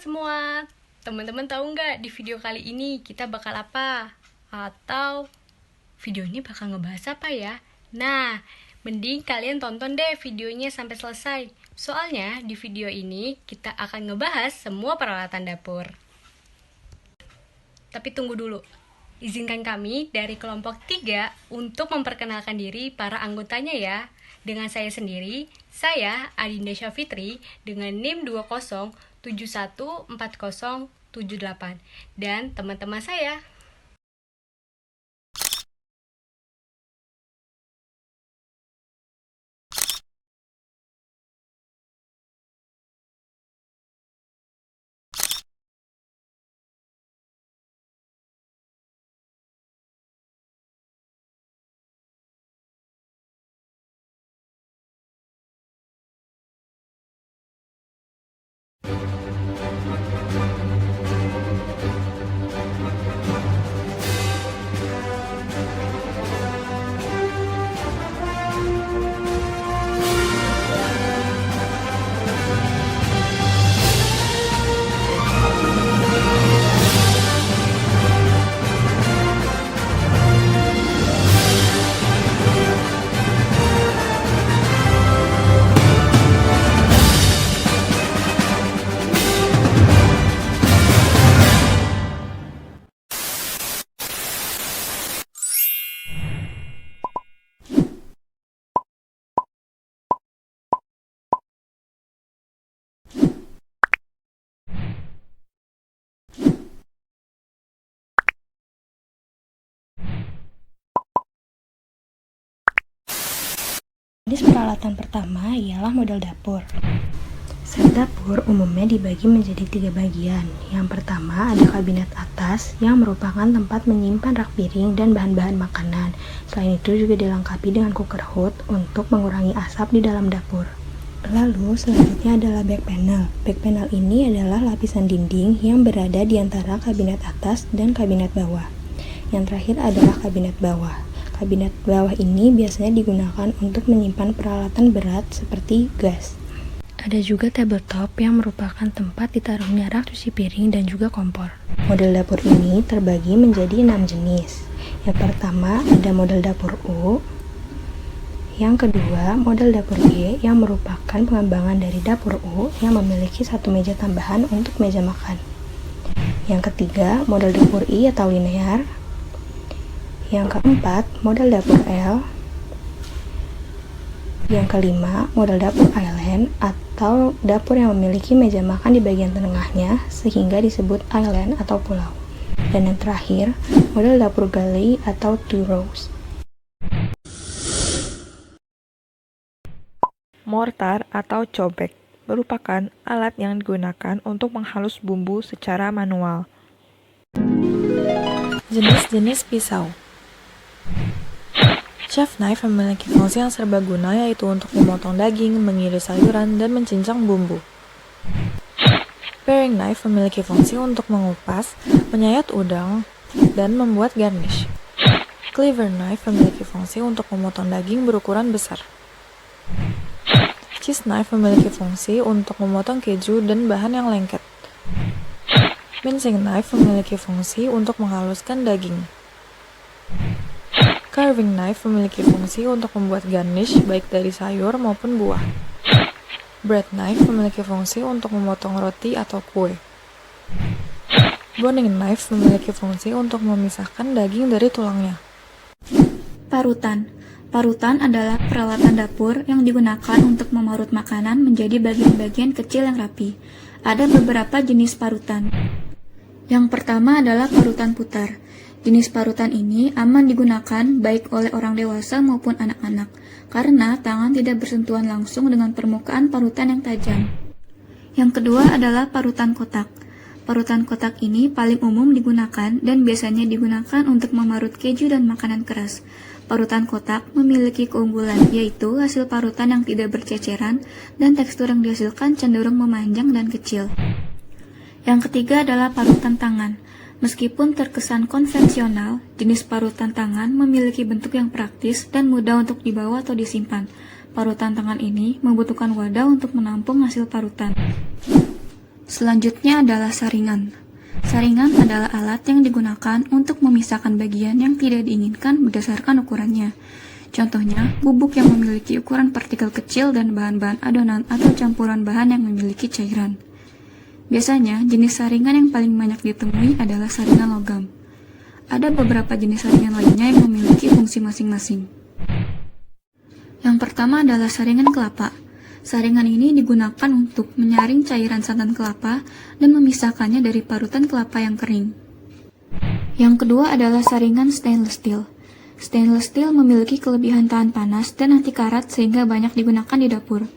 semua, teman-teman tahu nggak di video kali ini kita bakal apa? Atau video ini bakal ngebahas apa ya? Nah, mending kalian tonton deh videonya sampai selesai. Soalnya di video ini kita akan ngebahas semua peralatan dapur. Tapi tunggu dulu, izinkan kami dari kelompok 3 untuk memperkenalkan diri para anggotanya ya. Dengan saya sendiri, saya Adinda Syafitri dengan NIM 20714078 dan teman-teman saya. Jenis peralatan pertama ialah model dapur. Set dapur umumnya dibagi menjadi 3 bagian. Yang pertama ada kabinet atas yang merupakan tempat menyimpan rak piring dan bahan-bahan makanan. Selain itu juga dilengkapi dengan cooker hood untuk mengurangi asap di dalam dapur. Lalu selanjutnya adalah back panel. Back panel ini adalah lapisan dinding yang berada di antara kabinet atas dan kabinet bawah. Yang terakhir adalah kabinet bawah. Kabinet bawah ini biasanya digunakan untuk menyimpan peralatan berat seperti gas. Ada juga tabletop yang merupakan tempat ditaruhnya rak cuci piring dan juga kompor. Model dapur ini terbagi menjadi 6 jenis. Yang pertama ada model dapur U. Yang kedua model dapur E yang merupakan pengembangan dari dapur U yang memiliki satu meja tambahan untuk meja makan. Yang ketiga model dapur I atau linear. Yang keempat, model dapur L. Yang kelima, model dapur island atau dapur yang memiliki meja makan di bagian tengahnya sehingga disebut island atau pulau. Dan yang terakhir, model dapur galley atau two rows. Mortar atau cobek merupakan alat yang digunakan untuk menghalus bumbu secara manual. Jenis-jenis pisau. Chef knife memiliki fungsi yang serbaguna, yaitu untuk memotong daging, mengiris sayuran, dan mencincang bumbu. Paring knife memiliki fungsi untuk mengupas, menyayat udang, dan membuat garnish. Cleaver knife memiliki fungsi untuk memotong daging berukuran besar. Cheese knife memiliki fungsi untuk memotong keju dan bahan yang lengket. Mincing knife memiliki fungsi untuk menghaluskan daging. Carving knife memiliki fungsi untuk membuat garnish baik dari sayur maupun buah. Bread knife memiliki fungsi untuk memotong roti atau kue. Boning knife memiliki fungsi untuk memisahkan daging dari tulangnya. Parutan. Parutan adalah peralatan dapur yang digunakan untuk memarut makanan menjadi bagian-bagian kecil yang rapi. Ada beberapa jenis parutan. Yang pertama adalah parutan putar. Jenis parutan ini aman digunakan baik oleh orang dewasa maupun anak-anak, karena tangan tidak bersentuhan langsung dengan permukaan parutan yang tajam. Yang kedua adalah parutan kotak. Parutan kotak ini paling umum digunakan dan biasanya digunakan untuk memarut keju dan makanan keras. Parutan kotak memiliki keunggulan, yaitu hasil parutan yang tidak berceceran dan tekstur yang dihasilkan cenderung memanjang dan kecil. Yang ketiga adalah parutan tangan. Meskipun terkesan konvensional, jenis parutan tangan memiliki bentuk yang praktis dan mudah untuk dibawa atau disimpan. Parutan tangan ini membutuhkan wadah untuk menampung hasil parutan. Selanjutnya adalah saringan. Saringan adalah alat yang digunakan untuk memisahkan bagian yang tidak diinginkan berdasarkan ukurannya. Contohnya, bubuk yang memiliki ukuran partikel kecil dan bahan-bahan adonan atau campuran bahan yang memiliki cairan. Biasanya, jenis saringan yang paling banyak ditemui adalah saringan logam. Ada beberapa jenis saringan lainnya yang memiliki fungsi masing-masing. Yang pertama adalah saringan kelapa. Saringan ini digunakan untuk menyaring cairan santan kelapa dan memisahkannya dari parutan kelapa yang kering. Yang kedua adalah saringan stainless steel. Stainless steel memiliki kelebihan tahan panas dan anti karat sehingga banyak digunakan di dapur.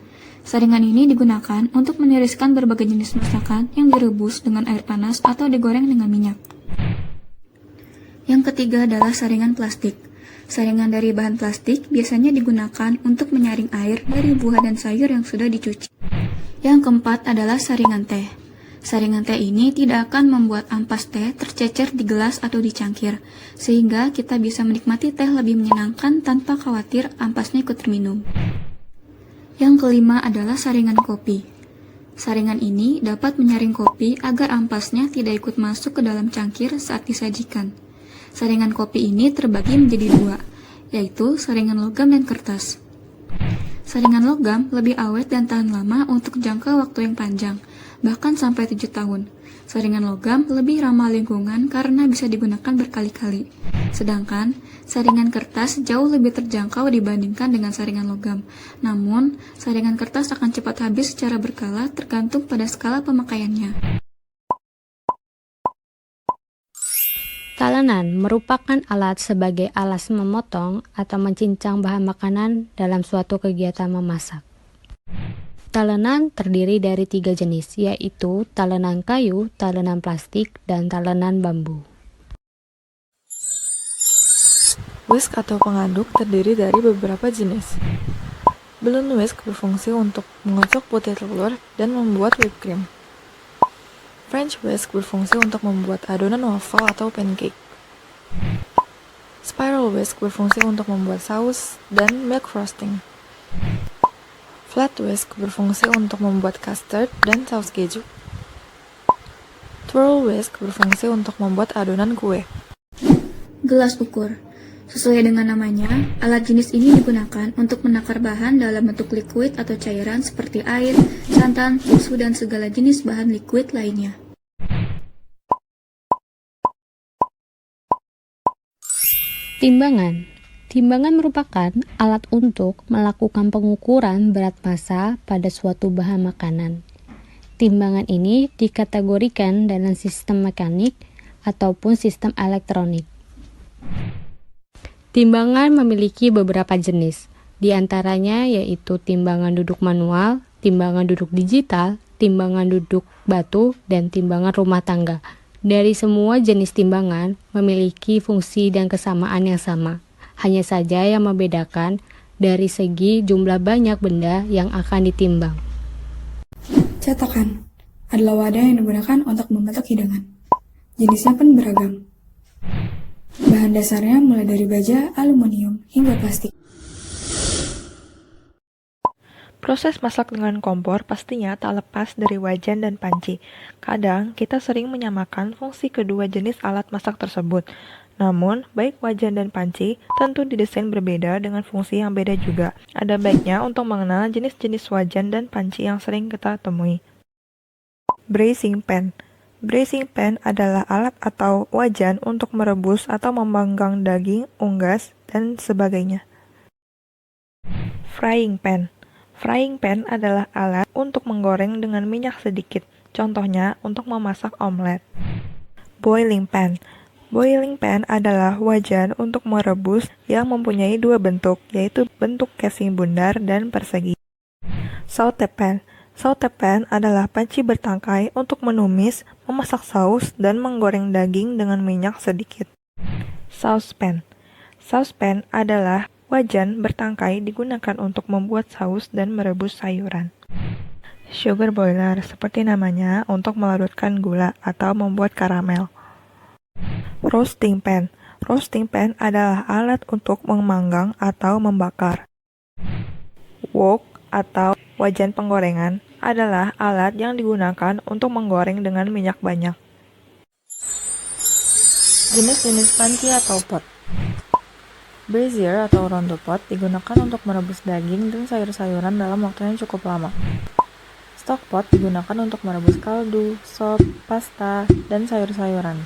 Saringan ini digunakan untuk meniriskan berbagai jenis masakan yang direbus dengan air panas atau digoreng dengan minyak. Yang ketiga adalah saringan plastik. Saringan dari bahan plastik biasanya digunakan untuk menyaring air dari buah dan sayur yang sudah dicuci. Yang keempat adalah saringan teh. Saringan teh ini tidak akan membuat ampas teh tercecer di gelas atau di cangkir, sehingga kita bisa menikmati teh lebih menyenangkan tanpa khawatir ampasnya ikut terminum. Yang kelima adalah saringan kopi. Saringan ini dapat menyaring kopi agar ampasnya tidak ikut masuk ke dalam cangkir saat disajikan. Saringan kopi ini terbagi menjadi dua, yaitu saringan logam dan kertas. Saringan logam lebih awet dan tahan lama untuk jangka waktu yang panjang, bahkan sampai 7 tahun. Saringan logam lebih ramah lingkungan karena bisa digunakan berkali-kali. Sedangkan, saringan kertas jauh lebih terjangkau dibandingkan dengan saringan logam. Namun, saringan kertas akan cepat habis secara berkala tergantung pada skala pemakaiannya. Talenan merupakan alat sebagai alas memotong atau mencincang bahan makanan dalam suatu kegiatan memasak. Talenan terdiri dari 3 jenis, yaitu talenan kayu, talenan plastik, dan talenan bambu. Whisk atau pengaduk terdiri dari beberapa jenis. Balloon whisk berfungsi untuk mengocok putih telur dan membuat whipped cream. French whisk berfungsi untuk membuat adonan waffle atau pancake. Spiral whisk berfungsi untuk membuat saus dan milk frosting. Flat whisk berfungsi untuk membuat custard dan saus keju. Twirl whisk berfungsi untuk membuat adonan kue. Gelas ukur. Sesuai dengan namanya, alat jenis ini digunakan untuk menakar bahan dalam bentuk liquid atau cairan seperti air, santan, susu, dan segala jenis bahan liquid lainnya. Timbangan. Timbangan merupakan alat untuk melakukan pengukuran berat massa pada suatu bahan makanan. Timbangan ini dikategorikan dalam sistem mekanik ataupun sistem elektronik. Timbangan memiliki beberapa jenis, di antaranya yaitu timbangan duduk manual, timbangan duduk digital, timbangan duduk batu, dan timbangan rumah tangga. Dari semua jenis timbangan memiliki fungsi dan kesamaan yang sama. Hanya saja yang membedakan dari segi jumlah banyak benda yang akan ditimbang. Cetakan adalah wadah yang digunakan untuk membentuk hidangan. Jenisnya pun beragam. Bahan dasarnya mulai dari baja, aluminium, hingga plastik. Proses masak dengan kompor pastinya tak lepas dari wajan dan panci. Kadang, kita sering menyamakan fungsi kedua jenis alat masak tersebut. Namun, baik wajan dan panci tentu didesain berbeda dengan fungsi yang beda juga. Ada baiknya untuk mengenal jenis-jenis wajan dan panci yang sering kita temui. Braising pan. Braising pan adalah alat atau wajan untuk merebus atau memanggang daging, unggas, dan sebagainya. Frying pan. Frying pan adalah alat untuk menggoreng dengan minyak sedikit, contohnya untuk memasak omelet. Boiling pan. Boiling pan adalah wajan untuk merebus yang mempunyai dua bentuk, yaitu bentuk casing bundar dan persegi. Saute pan. Saute pan adalah panci bertangkai untuk menumis, memasak saus, dan menggoreng daging dengan minyak sedikit. Saucepan. Saucepan adalah wajan bertangkai digunakan untuk membuat saus dan merebus sayuran. Sugar boiler, seperti namanya, untuk melarutkan gula atau membuat karamel. Roasting pan. Roasting pan adalah alat untuk memanggang atau membakar. Wok atau wajan penggorengan adalah alat yang digunakan untuk menggoreng dengan minyak banyak. Jenis-jenis panci atau pot. Brazier atau rondo pot digunakan untuk merebus daging dan sayur-sayuran dalam waktu yang cukup lama. Stock pot digunakan untuk merebus kaldu, sop, pasta, dan sayur-sayuran.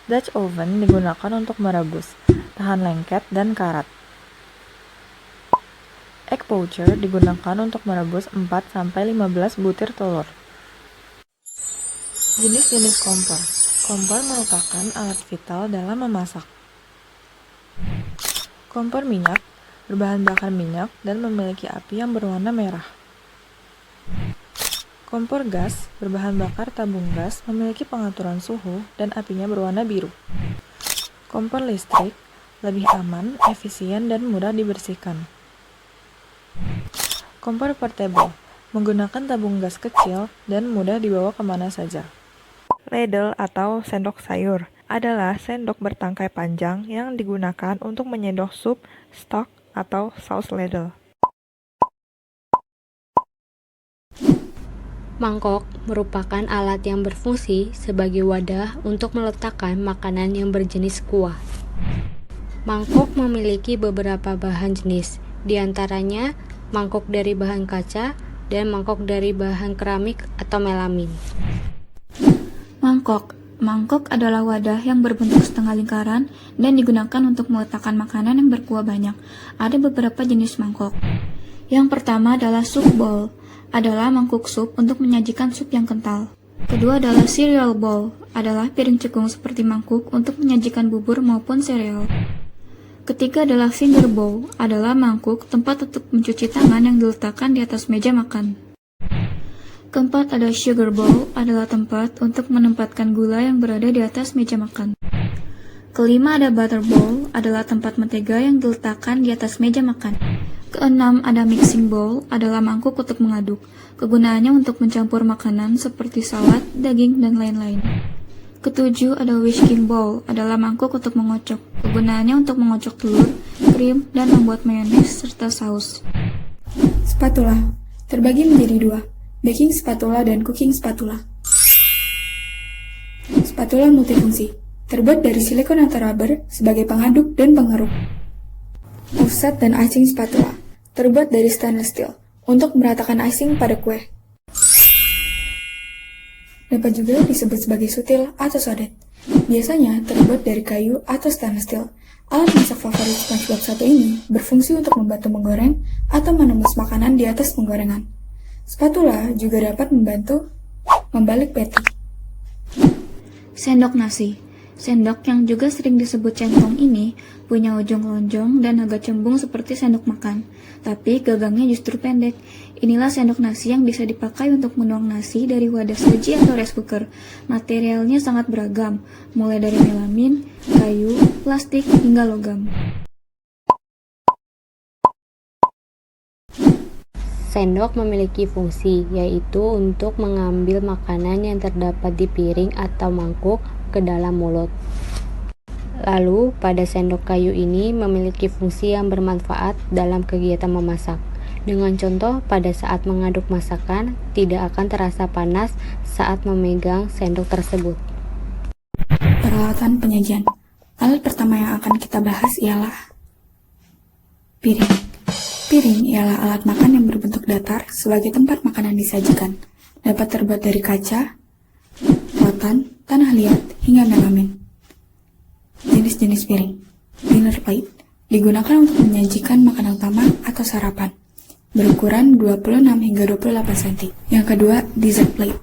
Dutch oven digunakan untuk merebus, tahan lengket, dan karat. Egg poacher digunakan untuk merebus 4-15 butir telur. Jenis-jenis kompor. Kompor merupakan alat vital dalam memasak. Kompor minyak berbahan bakar minyak dan memiliki api yang berwarna merah. Kompor gas berbahan bakar tabung gas memiliki pengaturan suhu dan apinya berwarna biru. Kompor listrik lebih aman, efisien, dan mudah dibersihkan. Kompor portable menggunakan tabung gas kecil dan mudah dibawa kemana saja. Ladle atau sendok sayur adalah sendok bertangkai panjang yang digunakan untuk menyendok sup, stock, atau saus ladle. Mangkok merupakan alat yang berfungsi sebagai wadah untuk meletakkan makanan yang berjenis kuah. Mangkok memiliki beberapa bahan jenis, di antaranya mangkok dari bahan kaca dan mangkok dari bahan keramik atau melamin. Mangkok adalah wadah yang berbentuk setengah lingkaran dan digunakan untuk meletakkan makanan yang berkuah banyak. Ada beberapa jenis mangkok. Yang pertama adalah soup bowl, adalah mangkuk sup untuk menyajikan sup yang kental. Kedua adalah cereal bowl, adalah piring cekung seperti mangkuk untuk menyajikan bubur maupun sereal. Ketiga adalah finger bowl, adalah mangkuk tempat untuk mencuci tangan yang diletakkan di atas meja makan. Keempat ada sugar bowl, adalah tempat untuk menempatkan gula yang berada di atas meja makan. Kelima ada butter bowl, adalah tempat mentega yang diletakkan di atas meja makan. Keenam ada mixing bowl, adalah mangkuk untuk mengaduk. Kegunaannya untuk mencampur makanan seperti salad, daging, dan lain-lain. Ketujuh ada whisking bowl, adalah mangkuk untuk mengocok. Kegunaannya untuk mengocok telur, krim, dan membuat mayones serta saus. Spatula terbagi menjadi dua, baking spatula dan cooking spatula. Spatula multifungsi, terbuat dari silikon atau rubber sebagai pengaduk dan pengeruk. Offset dan icing spatula, terbuat dari stainless steel, untuk meratakan icing pada kue. Dapat juga disebut sebagai sutil atau sodet. Biasanya terbuat dari kayu atau stainless steel. Alat masak favorit SpongeBob satu ini berfungsi untuk membantu menggoreng atau menembus makanan di atas penggorengan. Spatula juga dapat membantu membalik patty. Sendok nasi. Sendok yang juga sering disebut centong ini punya ujung lonjong dan agak cembung seperti sendok makan, tapi gagangnya justru pendek. Inilah sendok nasi yang bisa dipakai untuk menuang nasi dari wadah saji atau rice cooker. Materialnya sangat beragam, mulai dari melamin, kayu, plastik, hingga logam. Sendok memiliki fungsi, yaitu untuk mengambil makanan yang terdapat di piring atau mangkuk ke dalam mulut. Lalu, pada sendok kayu ini memiliki fungsi yang bermanfaat dalam kegiatan memasak. Dengan contoh, pada saat mengaduk masakan, tidak akan terasa panas saat memegang sendok tersebut. Peralatan penyajian. Alat pertama yang akan kita bahas ialah piring. Piring ialah alat makan yang berbentuk datar sebagai tempat makanan disajikan. Dapat terbuat dari kaca, rotan, tanah liat, hingga melamin. Jenis-jenis piring. Dinner plate digunakan untuk menyajikan makanan utama atau sarapan, berukuran 26 hingga 28 cm. Yang kedua, dessert plate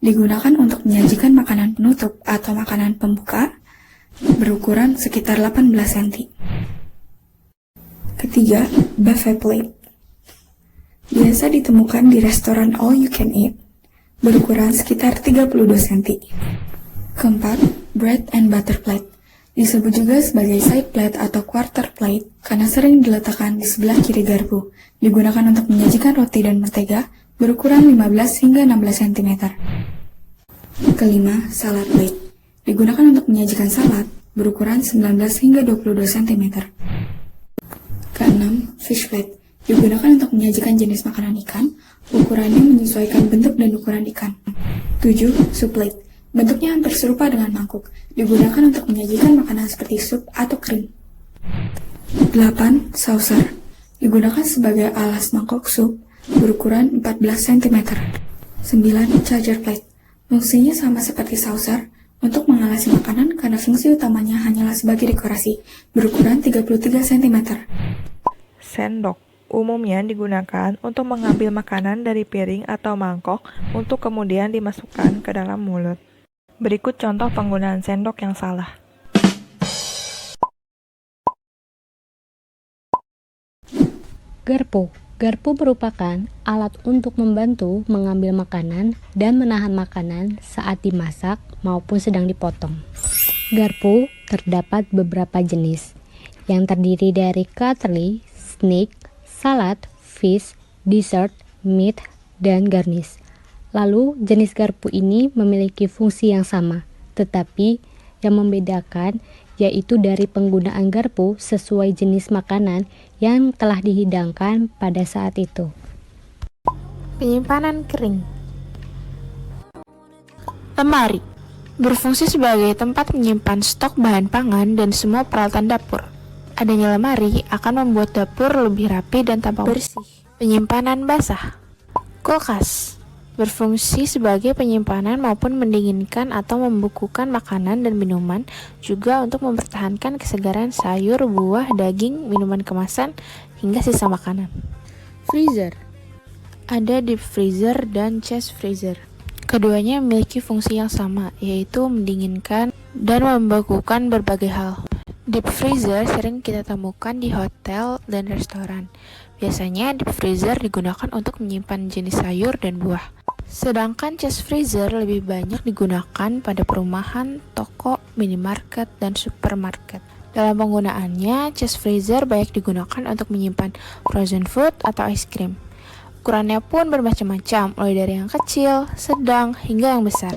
digunakan untuk menyajikan makanan penutup atau makanan pembuka, berukuran sekitar 18 cm. Ketiga, buffet plate biasa ditemukan di restoran all you can eat, berukuran sekitar 32 cm. Keempat, bread and butter plate disebut juga sebagai side plate atau quarter plate karena sering diletakkan di sebelah kiri garpu. Digunakan untuk menyajikan roti dan mentega, berukuran 15 hingga 16 cm. Kelima, salad plate digunakan untuk menyajikan salad, berukuran 19 hingga 22 cm. Keenam, fish plate Digunakan untuk menyajikan jenis makanan ikan, ukurannya menyesuaikan bentuk dan ukuran ikan. 7. Soup plate. Bentuknya hampir serupa dengan mangkuk, digunakan untuk menyajikan makanan seperti sup atau krim. 8. Saucer. Digunakan sebagai alas mangkok sup, berukuran 14 cm. 9. Charger plate. Fungsinya sama seperti saucer, untuk mengalasi makanan karena fungsi utamanya hanyalah sebagai dekorasi, berukuran 33 cm. Sendok umumnya digunakan untuk mengambil makanan dari piring atau mangkok untuk kemudian dimasukkan ke dalam mulut. Berikut contoh penggunaan sendok yang salah. Garpu. Garpu merupakan alat untuk membantu mengambil makanan dan menahan makanan saat dimasak maupun sedang dipotong. Garpu terdapat beberapa jenis, yang terdiri dari cutlery, snack, salad, fish, dessert, meat, dan garnish. Lalu, jenis garpu ini memiliki fungsi yang sama, tetapi yang membedakan yaitu dari penggunaan garpu sesuai jenis makanan yang telah dihidangkan pada saat itu. Penyimpanan kering. Lemari berfungsi sebagai tempat menyimpan stok bahan pangan dan semua peralatan dapur. Adanya lemari akan membuat dapur lebih rapi dan tampak bersih. Penyimpanan basah. Kulkas berfungsi sebagai penyimpanan maupun mendinginkan atau membekukan makanan dan minuman, juga untuk mempertahankan kesegaran sayur, buah, daging, minuman kemasan, hingga sisa makanan. Freezer. Ada deep freezer dan chest freezer. Keduanya memiliki fungsi yang sama, yaitu mendinginkan dan membekukan berbagai hal. Deep freezer sering kita temukan di hotel dan restoran. Biasanya deep freezer digunakan untuk menyimpan jenis sayur dan buah. Sedangkan chest freezer lebih banyak digunakan pada perumahan, toko, minimarket, dan supermarket. Dalam penggunaannya, chest freezer banyak digunakan untuk menyimpan frozen food atau es krim. Ukurannya pun bermacam-macam, mulai dari yang kecil, sedang, hingga yang besar.